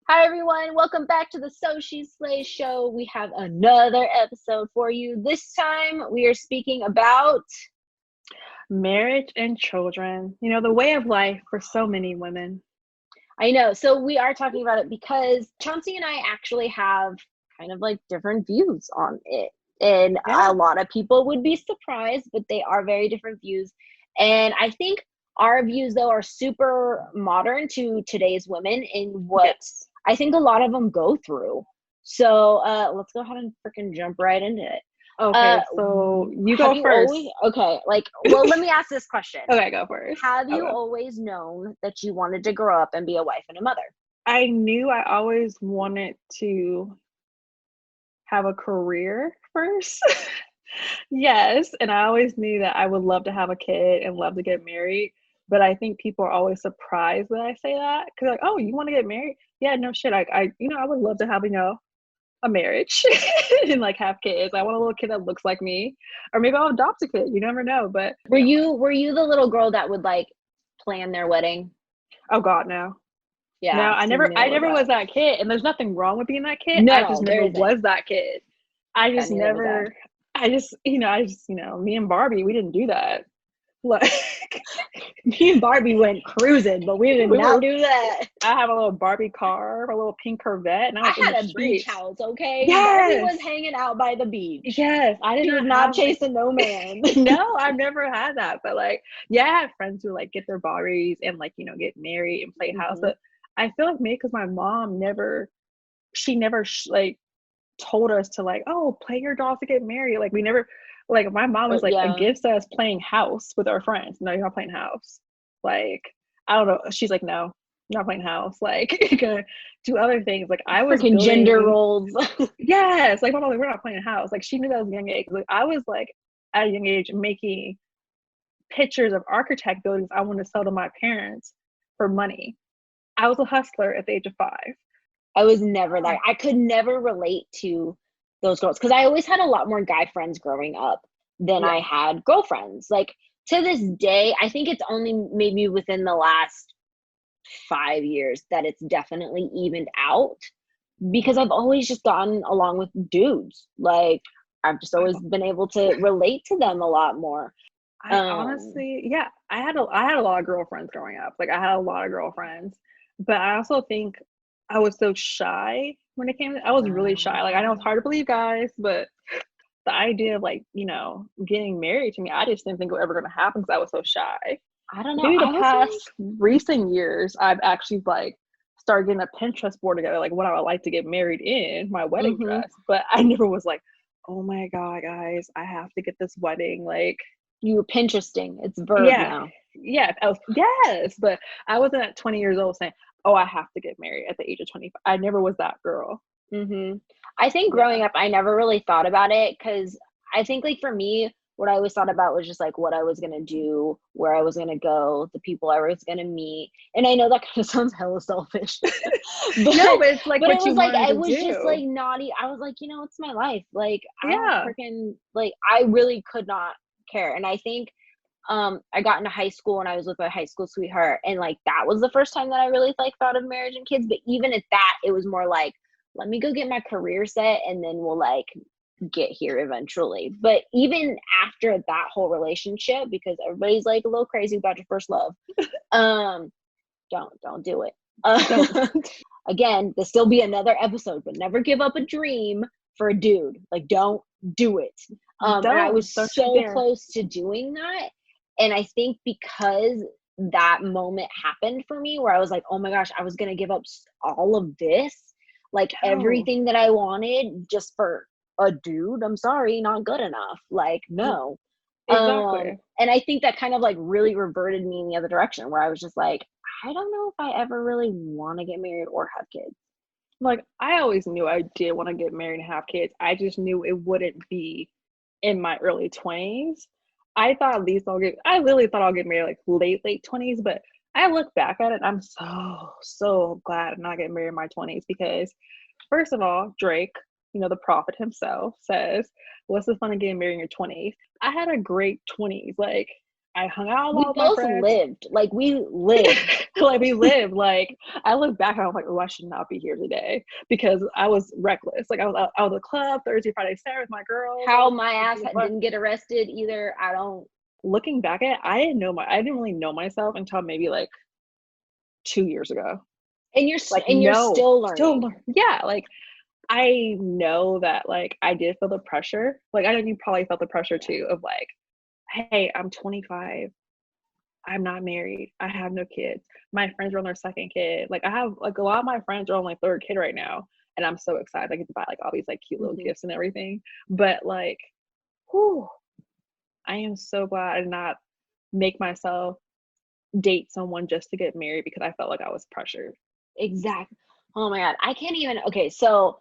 Hi everyone, welcome back to the So She Slays show. We have another episode for you. This time we are speaking about Marriage and children, the way of life for so many women. I know. So we are talking about it because Chauncey and I actually have kind of like different views on it. And Yeah. a lot of people would be surprised, but they are very different views. And I think our views though are super modern to today's women in what Yes. I think a lot of them go through. So let's go ahead and freaking jump right into it. Uh, Okay, so you have go you first. always, okay, well, let me ask this question. Okay, go first. Have you Okay. always known that you wanted to grow up and be a wife and a mother? I knew I always wanted to have a career first. Yes, and I always knew that I would love to have a kid and love to get married. But I think people are always surprised when I say that because, like, oh, you want to get married? Yeah, no shit. I would love to have, a marriage and like have kids. I want a little kid that looks like me, or maybe I'll adopt a kid. You never know. But Were you the little girl that would like plan their wedding? oh god, no, no, Yeah, I see, never, I neither was never I. was that kid. And there's nothing wrong with being that kid. I just No, there never isn't. was that kid. I Yeah, just neither was I. never. Me and Barbie, we didn't do that. Like Me and Barbie went cruising, but we did we not were. do that. I have a little Barbie car, a little pink Corvette, and I I was in the had a beach streets. house, okay? Barbie Yes, was hanging out by the beach. yes. I did She was not not have chasing no man. no, I've never had that. But like, yeah, I had friends who like get their Barbies and like, get married and play house. Hmm. But I feel like maybe because my mom she never like told us to like, oh, play your dolls to get married. Like we never, like my mom was like Yeah. against us playing house with our friends. No, you're not playing house. Like, I don't know. She's like, no, you're not playing house. Like, you're gonna do other things. Like I was Freaking gender building. roles. Yes, like my mom, like, we're not playing house. Like she knew that was a young age. Like I was like at a young age making pictures of architect buildings I wanted to sell to my parents for money. I was a hustler at the age of 5. I was never that. Oh, I could never relate to those girls because I always had a lot more guy friends growing up than I yeah. had girlfriends. Like to this day, I think it's only maybe within the last 5 years that it's definitely evened out because I've always just gotten along with dudes. Like I've just I've, always been able to relate to them a lot more. I Um, honestly, yeah, I had a lot of girlfriends growing up. Like I had a lot of girlfriends, but I also think I was so shy when it came to, I was really shy. Like I know it's hard to believe, guys, but the idea of like, getting married to me, I just didn't think it was ever going to happen because I was so shy. I don't know. Maybe the I was like, past recent years, I've actually like started getting a Pinterest board together, like what I would like to get married in, my wedding mm-hmm. dress. But I never was like, oh my God, guys, I have to get this wedding. Like, You were Pinteresting. It's a verb yeah, now. yeah, yes. But I wasn't at 20 years old saying, oh, I have to get married at the age of 25. I never was that girl. I think Yeah. growing up, I never really thought about it because I think, like, for me, what I always thought about was just like what I was going to do, where I was going to go, the people I was going to meet. And I know that kind of sounds hella selfish, No, but but it's like but it what was you like wanted I to was just like do. naughty. I was like, it's my life. Like I don't Yeah. freaking like I really could not care. And I think I got into high school and I was with my high school sweetheart and like that was the first time that I really like thought of marriage and kids. But even at that, it was more like, let me go get my career set and then we'll like get here eventually. But even after that whole relationship, because everybody's like a little crazy about your first love, um, don't do it. Don't. Again, this still be another episode, but never give up a dream for a dude. Like, don't do it. And I was Don't you so dare. close to doing that. And I think because that moment happened for me where I was like, oh my gosh, I was going to give up all of this, like No. everything that I wanted just for a dude. I'm sorry, not good enough. Like, no. Exactly. And I think that kind of like really reverted me in the other direction where I was just like, I don't know if I ever really want to get married or have kids. Like I always knew I did want to get married and have kids. I just knew it wouldn't be in my early 20s. I literally thought I'll get married like late 20s, but I look back at it and I'm so glad I'm not getting married in my 20s because first of all, Drake, the prophet himself says, what's the fun of getting married in your 20s? I had a great 20s. Like I hung out with We all my both friends. lived. Like, we lived. Like we lived. Like I look back and I'm like, oh, I should not be here today because I was reckless. Like I was out of the club Thursday, Friday, Saturday with my girls. How my ass didn't get arrested either, I don't. Looking back at it, I didn't really know myself until maybe like 2 years ago. And Like you're no, still learning. yeah, like I know that like I did feel the pressure. Like I know you probably felt the pressure too of like, hey, I'm 25. I'm not married. I have no kids. My friends are on their second kid. Like I have like a lot of my friends are on like third kid right now. And I'm so excited. I get to buy like all these like cute little gifts and everything. But like, whew, I am so glad I did not make myself date someone just to get married because I felt like I was pressured. Exactly. Oh my God. I can't even. Okay. So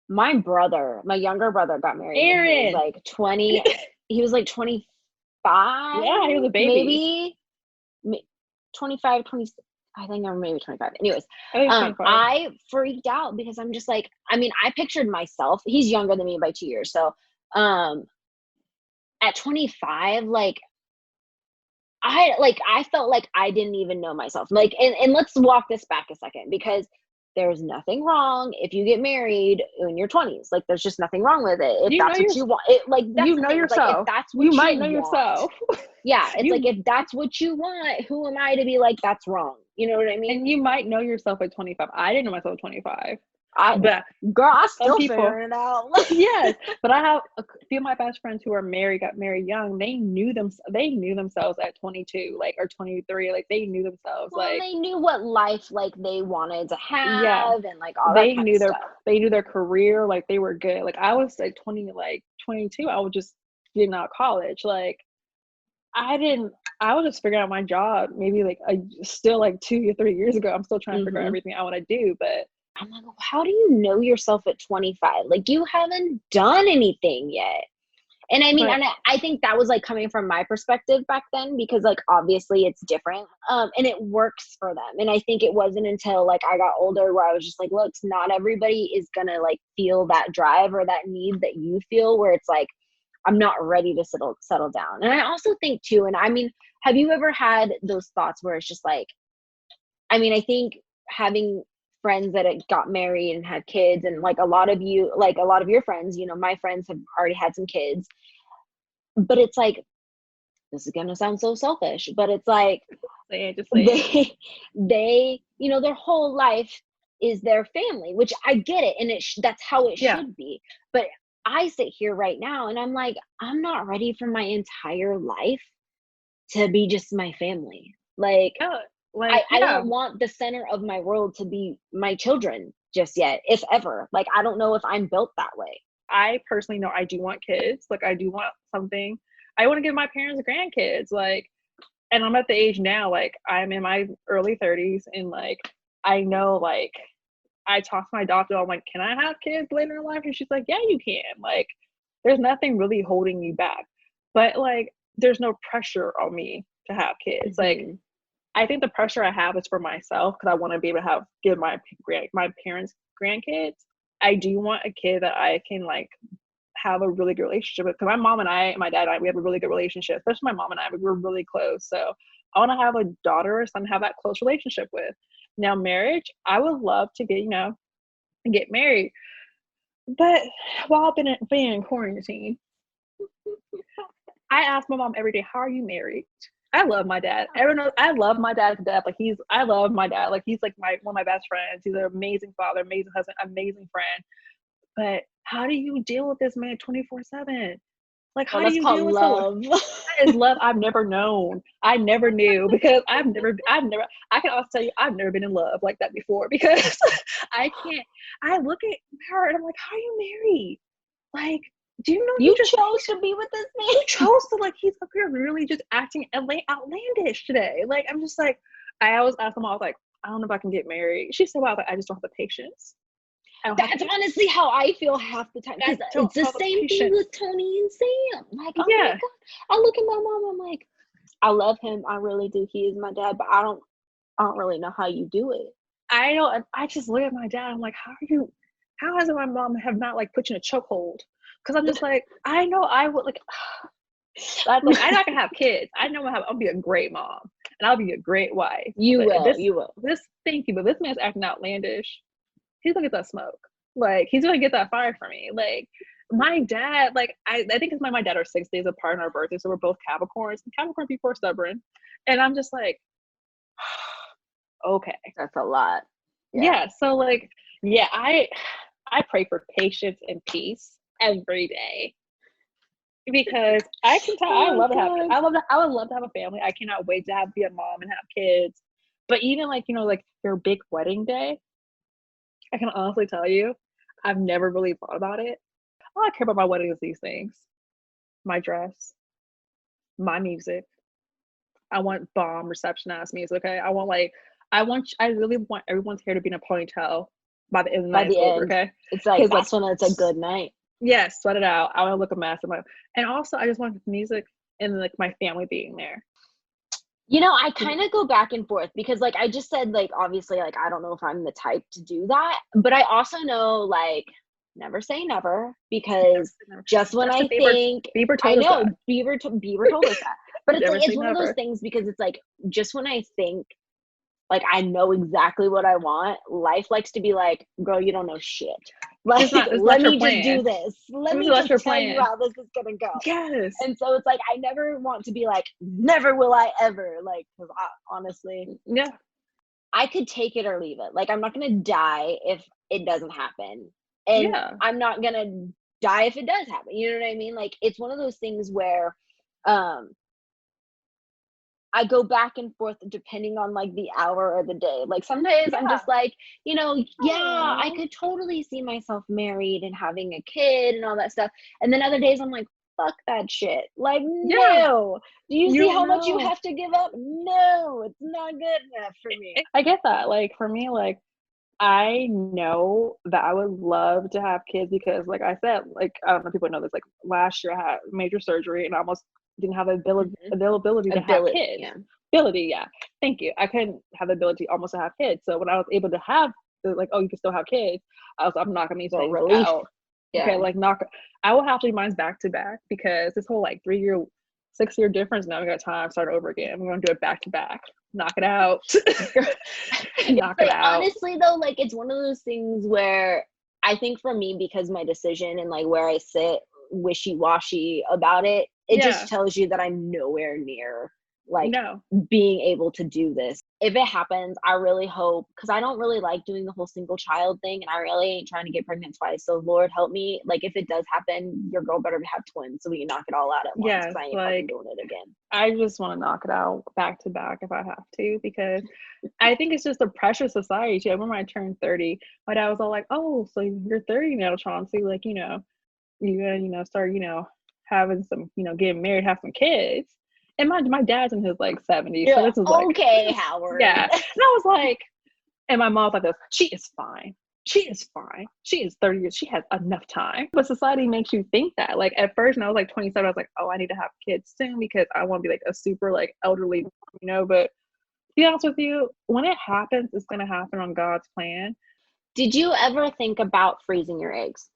my younger brother got married when he was Aaron. like 20. He was like 25, Yeah, he was a baby. maybe 25, 20. I think I'm maybe 25. Anyways, I think 25. I freaked out because I'm just like, I mean, I pictured myself, he's younger than me by 2 years. So, at 25, like, I felt like I didn't even know myself. Like, and let's walk this back a second, because there's nothing wrong if you get married in your 20s. Like, there's just nothing wrong with it. If You know that's what you want, it, like, that's you the know thing. It's like, if yourself. that's what You might know want, yourself. yeah, it's like, You if that's what you want, who am I to be like, that's wrong? You know what I mean? and you might know yourself at 25. I didn't know myself at 25. I, But girl, I some still people, figuring it out. yes, but I have a few of my best friends who are married, got married young. They knew themselves at 22, like, or 23. Like they knew themselves, Well, like, they knew what life, like, they wanted to yeah, have, and like all that kind of stuff. they knew their career, like they were good. Like I was like 20, like 22. I was just getting out of college. Like I didn't. I was just figuring out my job. Maybe like still like 2 or 3 years ago. I'm still trying to figure out everything I want to do, but I'm like, how do you know yourself at 25? Like, you haven't done anything yet. And I mean, but and I think that was like coming from my perspective back then, because like obviously it's different, and it works for them. And I think it wasn't until like I got older where I was just like, look, not everybody is gonna like feel that drive or that need that you feel, where it's like, I'm not ready to settle down. And I also think too, and I mean, have you ever had those thoughts where it's just like, I mean, I think having friends that had got married and had kids, and like a lot of you, like a lot of your friends, you know, my friends have already had some kids, but it's like, this is gonna sound so selfish, but it's like, just say it. they, you know, their whole life is their family, which I get it, and that's how it Yeah. should be. But I sit here right now and I'm like, I'm not ready for my entire life to be just my family. Like, Yeah, like I yeah. don't want the center of my world to be my children just yet, if ever. Like, I don't know if I'm built that way. I personally know I do want kids. Like I do want something. I want to give my parents grandkids. Like, and I'm at the age now. Like I'm in my early 30s, and like I know like I talked to my doctor. I'm like, can I have kids later in life? And she's like, yeah, you can. Like, there's nothing really holding you back. But like, there's no pressure on me to have kids. Like, I think the pressure I have is for myself because I want to be able to give my parents grandkids. I do want a kid that I can like have a really good relationship with. Because my mom and my dad and I, we have a really good relationship. Especially my mom and I, we're really close. So I want to have a daughter or son to have that close relationship with. Now, marriage, I would love to get married, but while I've been in quarantine, I ask my mom every day, "How are you married?" I love my dad. Everyone knows I love my dad to death. Like I love my dad. Like he's like one of my best friends. He's an amazing father, amazing husband, amazing friend. But how do you deal with this man 24/7? Like Well, how do that's you called deal with someone? love. That is love I've never known. I never knew because I can also tell you I've never been in love like that before because I can't. I look at her and I'm like, how are you married? Like, do you know You chose to be with this man? you chose to like he's up here really just acting outlandish today. Like I'm just like I always ask him, I was like, I don't know if I can get married. She said, well, I just don't have the patience. That's honestly how I feel half the time. Because it's the same thing with Tony and Sam. Like, oh my God. I look at my mom, I'm like, I love him. I really do. He is my dad, but I don't really know how you do it. I don't. I just look at my dad. I'm like, how has my mom have not like put you in a chokehold? Because I'm just like, I know I would like. I'm like, I'm not gonna have kids. I know I'll be a great mom and I'll be a great wife. You But will. You will. thank you, but this man's acting outlandish. He's gonna get that smoke. Like, he's gonna get that fire from me. Like, my dad, like, I think it's my dad are 6 days apart on our birthday, so we're both Capricorns. Capricorn people are stubborn, and I'm just like, okay, That's a lot. yeah. So like, yeah, I pray for patience and peace every day because I can tell I Oh, love to have God. I would love to have a family. I cannot wait to be a mom and have kids. But even like, like your big wedding day, I can honestly tell you, I've never really thought about it. All I care about my wedding is these things: my dress, my music. I want bomb reception ass music. Okay, I really want everyone's hair to be in a ponytail by the end of the By night the it's over. end, Okay, it's like, because that's when it's a good night. yes, sweat it out. I want to look a mess. And also, I just want music and like my family being there. I kind of go back and forth because, like, I just said, like, obviously, like, I don't know if I'm the type to do that, but I also know, like, never say never, because just when I think, Bieber I told us know that. Bieber told us that, but it's Never like, say it's one of those never. things, because it's like, just when I think, like, I know exactly what I want, life likes to be like, girl, you don't know shit. Like, let me just do this. Let me just tell you how this is gonna go. Yes. And so it's like, I never want to be like, never will I ever, like, because honestly, yeah, I could take it or leave it. Like, I'm not gonna die if it doesn't happen, and yeah, I'm not gonna die if it does happen. You know what I mean? Like, it's one of those things where, I go back and forth depending on, like, the hour or the day. Like, some days I'm just like, yeah, I could totally see myself married and having a kid and all that stuff. And then other days I'm like, fuck that shit. Like, no. Do you see how much you have to give up? No, it's not good enough for me. I get that. Like, for me, like, I know that I would love to have kids because, like I said, like, I don't know if people know this, like, last year I had major surgery and I almost didn't have the availability to have kids. Yeah. Ability, yeah. Thank you. I couldn't have the ability almost to have kids. So when I was able to have, like, oh, you can still have kids, I'm knocking these things out. Yeah. Okay, like, I will have to do mine back to back because this whole, like, 3-year, 6-year difference, now we got time to start over again. We're going to do it back to back. Knock it out. Knock it out. Honestly, though, like, it's one of those things where I think for me, because my decision and, like, where I sit wishy-washy about it, it just tells you that I'm nowhere near, like, being able to do this. If it happens, I really hope, because I don't really like doing the whole single child thing, and I really ain't trying to get pregnant twice. So Lord help me. Like, if it does happen, your girl better have twins so we can knock it all out at once. Because I ain't fucking doing it again. I just want to knock it out back to back if I have to, because I think it's just a pressure society too. I remember when I turned 30, my dad was all like, "Oh, so you're 30 now, Chauncey? Like, you're gonna, start, having some, getting married, have some kids." And my dad's in his, like, 70s, so this is like, okay, Howard. Yeah. And I was like, and my mom's like this, she is fine. She is fine. She is 30 years. She has enough time. But society makes you think that. Like, at first, when I was like 27, I was like, oh, I need to have kids soon because I want to be like a super, like, elderly, But to be honest with you, when it happens, it's going to happen on God's plan. Did you ever think about freezing your eggs?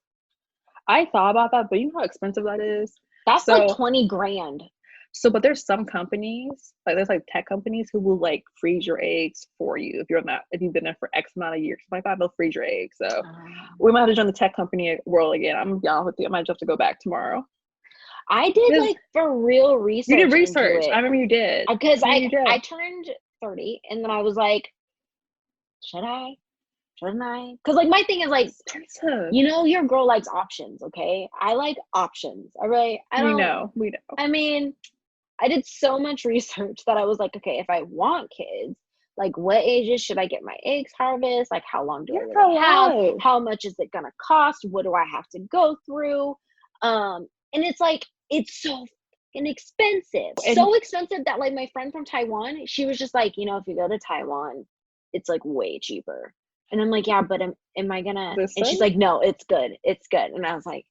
I thought about that, but you know how expensive that is? That's like 20 grand. So, but there's some companies, like, there's, like, tech companies who will, like, freeze your eggs for you if you've been there for X amount of years. Like that, they'll freeze your eggs. So we might have to join the tech company world again. I'm gonna be honest with you, I might have to go back tomorrow. I did, like, for real research. You did research. I remember you did. Because I turned 30 and then I was like, shouldn't I? Because, like, my thing is, like, your girl likes options, okay? I like options. We know. I mean, I did so much research that I was like, okay, if I want kids, like, what ages should I get my eggs harvest? Like, how long do I really have? How much is it gonna cost? What do I have to go through? And it's like, it's so inexpensive. So expensive that, like, my friend from Taiwan, she was just like, if you go to Taiwan, it's, like, way cheaper. And I'm like, yeah, but am I gonna? And she's like, no, it's good. It's good. And I was like,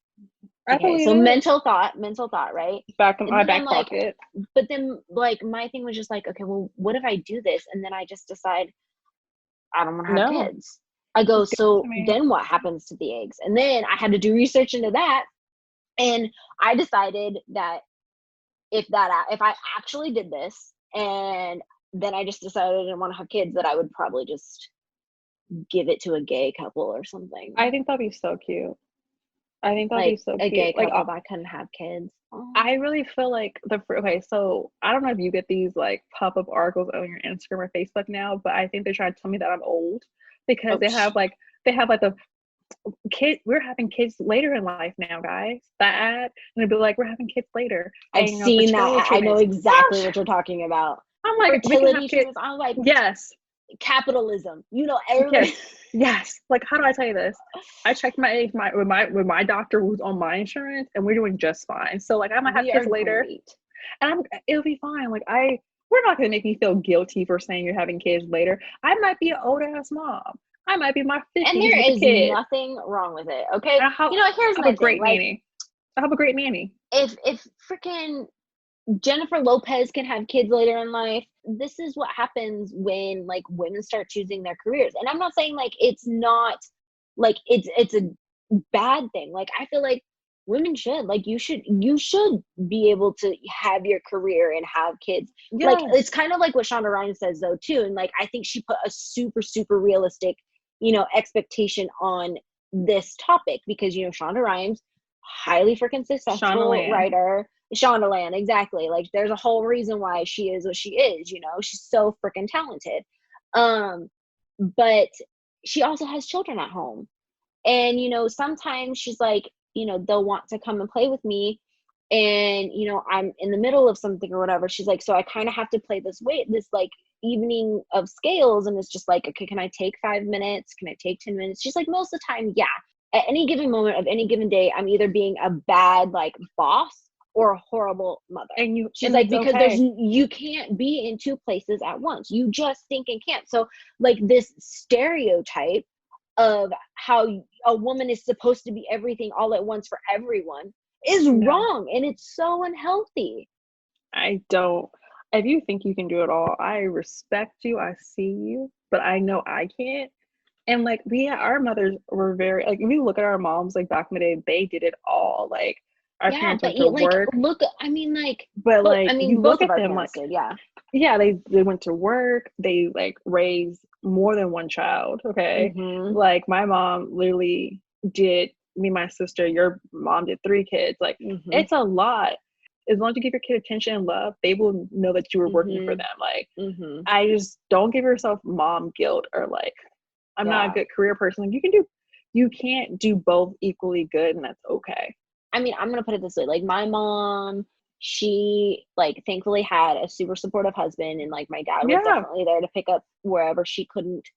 okay, so mental thought, right? Back in my back pocket. But then, like, my thing was just like, okay, well, what if I do this? And then I just decide I don't want to have kids. I go, so then what happens to the eggs? And then I had to do research into that. And I decided that if I actually did this and then I just decided I didn't want to have kids, that I would probably just give it to a gay couple or something. I think that'd be so cute. I think that'd be Like so a cute. gay Like, couple that couldn't have kids. Oh. I really feel like okay, so I don't know if you get these like pop-up articles on your Instagram or Facebook now, but I think they're trying to tell me that I'm old because they have like the kid, we're having kids later in life now, guys. That ad, and they'd be like, we're having kids later. I've And seen that. I know exactly Gosh, what you're talking about. I'm like, we can have Fertility kids. treatments. I'm like, Yes. capitalism. You know, everybody. Yes. Like, how do I tell you this? I checked my age with my doctor who's on my insurance, and we're doing just fine. So like, I might have kids later, great. and it'll be fine. Like, we're not gonna make me feel guilty for saying you're having kids later. I might be an old ass mom. I might be in my 50s and there with is a kid. Nothing wrong with it. Okay, You know, here's my great thing. nanny. I have a great nanny. If freaking Jennifer Lopez can have kids later in life, this is what happens when like women start choosing their careers. And I'm not saying like it's not like it's a bad thing. Like I feel like women should, like you should be able to have your career and have kids. Yes. Like it's kind of like what Shonda Rhimes says though too. And like I think she put a super, super realistic, you know, expectation on this topic because, you know, Shonda Rhimes, highly freaking successful writer. Shondaland, exactly. Like there's a whole reason why she is what she is, you know, she's so freaking talented. But she also has children at home. And, you know, sometimes she's like, you know, they'll want to come and play with me. And, you know, I'm in the middle of something or whatever. She's like, so I kind of have to play this like evening of scales. And it's just like, okay, can I take 5 minutes? Can I take 10 minutes? She's like, most of the time, yeah. At any given moment of any given day, I'm either being a bad like boss or a horrible mother. And she's like, because you can't be in two places at once. You just stinking can't. So like this stereotype of how a woman is supposed to be everything all at once for everyone is wrong. And it's so unhealthy. If you think you can do it all, I respect you. I see you, but I know I can't. And like our mothers were very like, if you look at our moms, like back in the day, they did it all. Like our parents went to work. Look, I mean, like, but like, you look at them, like, did, they went to work. They like raised more than one child. Okay, like my mom literally did. Me, my sister, your mom did 3 kids. Like it's a lot. As long as you give your kid attention and love, they will know that you were working for them. Like I just don't give yourself mom guilt or like I'm not a good career person. Like you can't do both equally good, and that's okay. I mean, I'm gonna put it this way: like my mom, she like thankfully had a super supportive husband, and like my dad was definitely there to pick up wherever she couldn't.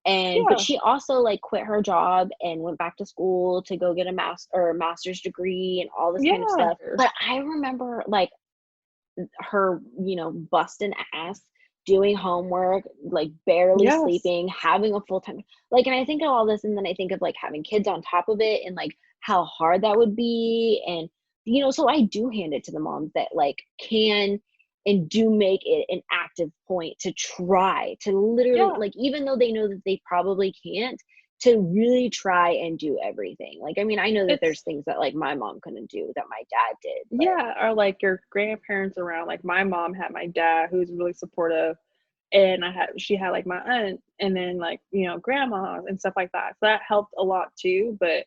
And but she also like quit her job and went back to school to go get a master's degree and all this kind of stuff. But I remember like her, you know, busting ass, doing homework, like barely sleeping, having a full-time, like, and I think of all this and then I think of like having kids on top of it and like how hard that would be. And, you know, so I do hand it to the moms that like can and do make it an active point to try to literally like, even though they know that they probably can't, to really try and do everything. Like, I mean, I know that there's things that like my mom couldn't do that my dad did. But. Or like your grandparents around. Like my mom had my dad who's really supportive, and she had like my aunt, and then like, you know, grandmas and stuff like that. So that helped a lot too. But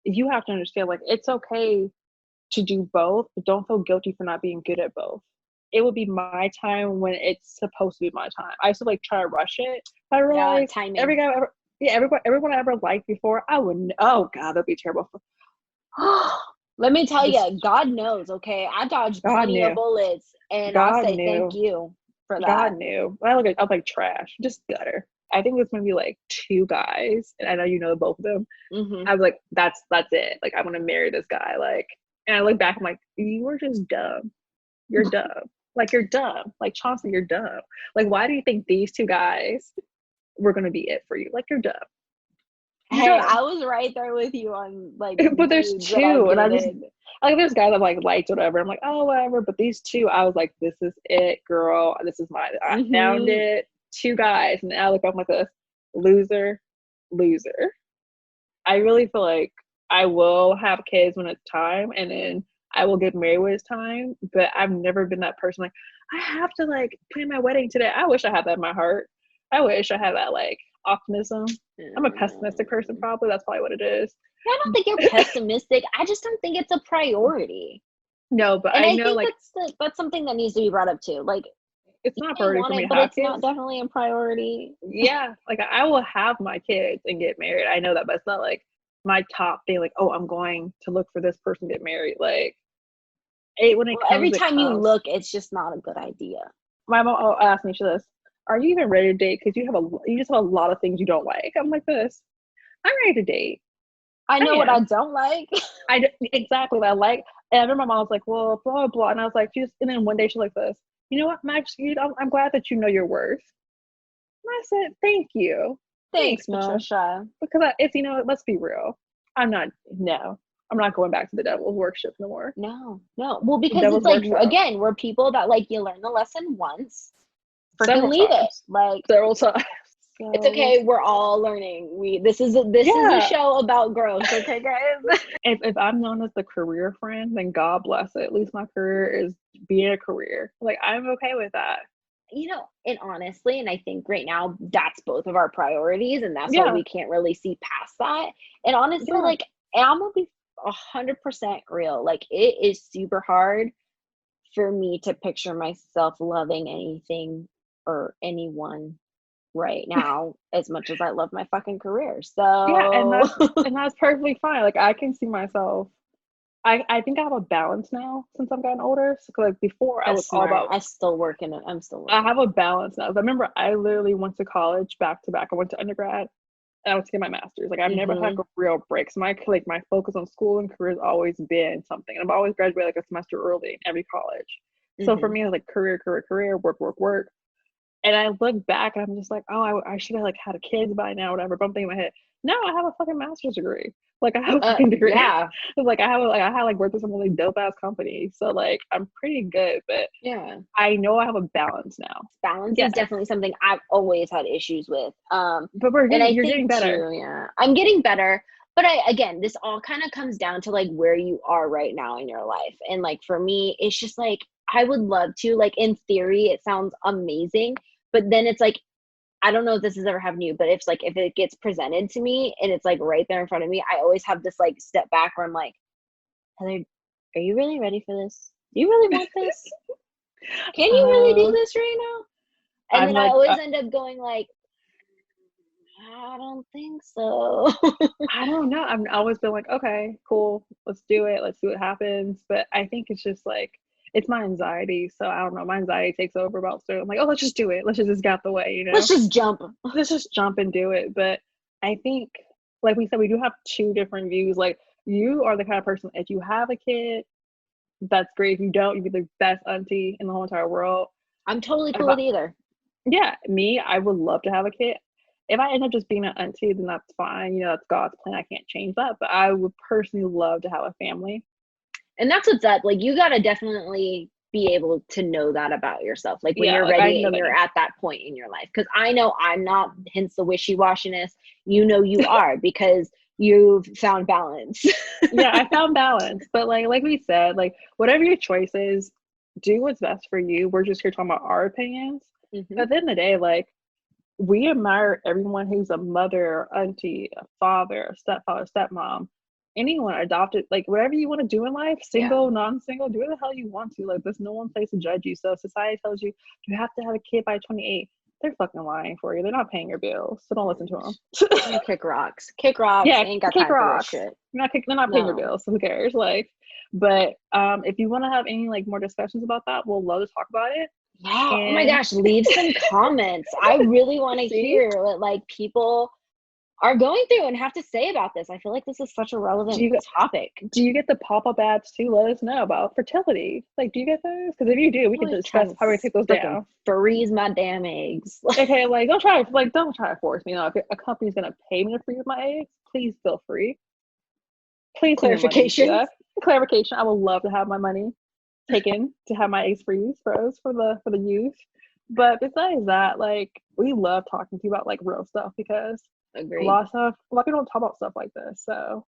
you have to understand, like, it's okay to do both, but don't feel guilty for not being good at both. It would be my time when it's supposed to be my time. I used to like try to rush it. But I realized everyone I ever liked before, I wouldn't. Oh God, that'd be terrible. Let me tell you, God knows. Okay, I dodged plenty of bullets, and I'll say thank you for that. God knew. I'm like trash, just gutter. I think it's gonna be like 2 guys, and I know you know both of them. I was like, that's it. Like, I'm gonna marry this guy. Like, and I look back, I'm like, you were just dumb. You're dumb. Like, you're dumb. Like, Chauncey, you're dumb. Like, why do you think these 2 guys were gonna be it for you? Like, you're dumb. Hey, I was right there with you on like. But there's 2, and I'm just like, there's guys I've like liked, whatever. I'm like, oh, whatever. But these 2, I was like, this is it, girl. This is I found it. 2 guys, and I look up like a loser. I really feel like I will have kids when it's time, and then I will get married when it's time, but I've never been that person like, I have to like plan my wedding today. I wish I had that in my heart. I wish I had that like optimism. I'm a pessimistic person, probably. That's probably what it is. I don't think you're pessimistic. I just don't think it's a priority. No, but And I I know think like that's something that needs to be brought up too. Like, it's you not a may priority want for me it, to but have it's kids. not definitely a priority. Yeah, like I will have my kids and get married. I know that, but it's not like my top thing. Like, oh, I'm going to look for this person to get married. Like, when it Well, comes, every it time you comes. look, it's just not a good idea. My mom asked me this: "Are you even ready to date? Because you just have a lot of things you don't like." I'm like this. I'm ready to date. I I know what I am. don't like. Exactly what I like. And I remember my mom was like, "Well, blah blah blah," and I was like, and then one day she's like this. You know what, Max? I'm glad that you know your worth. And I said, "Thank you, Thanks, thanks, mom." Patricia. Because it's let's be real. I'm not. No, I'm not going back to the devil's workship no more. No, no. Well, The because it's devil's like, workshop again, we're people that like you learn the lesson once, freaking several leave it. times. Like, Several times. it's So okay. We're all learning. This is a yeah. show about growth. Okay, guys. If I'm known as the career friend, then God bless it. At least my career is being a career. Like I'm okay with that. And honestly, and I think right now that's both of our priorities, and that's why Yeah. we can't really see past that. And honestly, Yeah. like, and I'm gonna be 100% real. Like, it is super hard for me to picture myself loving anything or anyone right now as much as I love my fucking career. Yeah. And So that's perfectly fine. Like I can see myself. I think I have a balance now since I've gotten older. So like before I was that's all smart. about I'm still I working have on a balance now. I remember I literally went to college back to back. I went to undergrad and I went to get my master's. Like I've it. never had like a real break. So my focus on school and career has always been something. And I've always graduated like a semester early in every college. So for Hmm. me, it was like career, work, work, work. And I look back and I'm just like, oh, I should have like had a kids by now, whatever. But I'm thinking in my head, no, I have a fucking master's degree. Like I have a fucking degree. Yeah, It's like I had like worked with some really dope ass companies. So like I'm pretty good, but yeah. I know I have a balance now. Balance is Yes. definitely something I've always had issues with. But And I you're think getting better. too, yeah, I'm getting better. But again, this all kind of comes down to like where you are right now in your life. And like for me, it's just like I would love to, like in theory, it sounds amazing, but then it's like I don't know if this has ever happened to you, but if it gets presented to me and it's like right there in front of me, I always have this like step back where I'm like, Heather, are you really ready for this? Do you really want this? Can you really do Uh, this right now? And I'm then I like, always end up going like, I don't think so. I don't know. I've always been like, okay, cool, let's do it. Let's see what happens. But I think it's just like, it's my anxiety. So I don't know. My anxiety takes over about stuff. I'm like, oh, let's just do it. Let's just get out the way, Let's just jump. Let's just jump and do it. But I think, like we said, we do have two different views. Like, you are the kind of person, if you have a kid, that's great. If you don't, you'd be the best auntie in the whole entire world. I'm totally If cool I, with either. yeah, me, I would love to have a kid. If I end up just being an auntie, then that's fine. That's God's plan. I can't change that. But I would personally love to have a family. And that's what's up. Like, you got to definitely be able to know that about yourself. Like, when Yeah, you're like I ready know and that. you're at that point in your life. Because I know I'm not, hence the wishy washiness. You are because you've found balance. Yeah, I found balance. But like we said, like whatever your choice is, do what's best for you. We're just here talking about our opinions. Hmm. But at the end of the day, like we admire everyone who's a mother, auntie, a father, a stepfather, stepmom, anyone adopted, like whatever you want to do in life, Yeah. single, non-single, do what the hell you want to. Like there's no one place to judge you. So if society tells you you have to have a kid by 28, they're fucking lying for you. They're not paying your bills. So don't listen to them. Kick rocks. Kick rocks. Yeah, Ain't got kick time for this rocks. shit. They're not paying your No. bills, so who cares? Like, but if you want to have any like more discussions about that, we'll love to talk about it. Yeah. Oh my And gosh. Leave some comments. I really want to see, hear what like people are going through and have to say about this. I feel like this is such a do relevant you topic. do you get the pop-up ads too? Let us know about fertility. Like, do you get those? Because if you do, we I'm can always discuss trying to how we take those freaking down. freeze my damn eggs. Okay, like don't try to force me. If a company's gonna pay me to freeze my eggs, please feel free. Please send me money to do Clarification. that. Clarification. I would love to have my money taken to have my eggs froze for the youth. But besides that, like we love talking to you about like real stuff because Agreed. a lot of people don't talk about stuff like this. So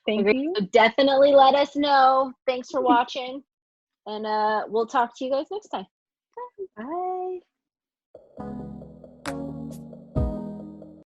Thank Agreed. you. So definitely let us know. Thanks for watching. And we'll talk to you guys next time. Bye.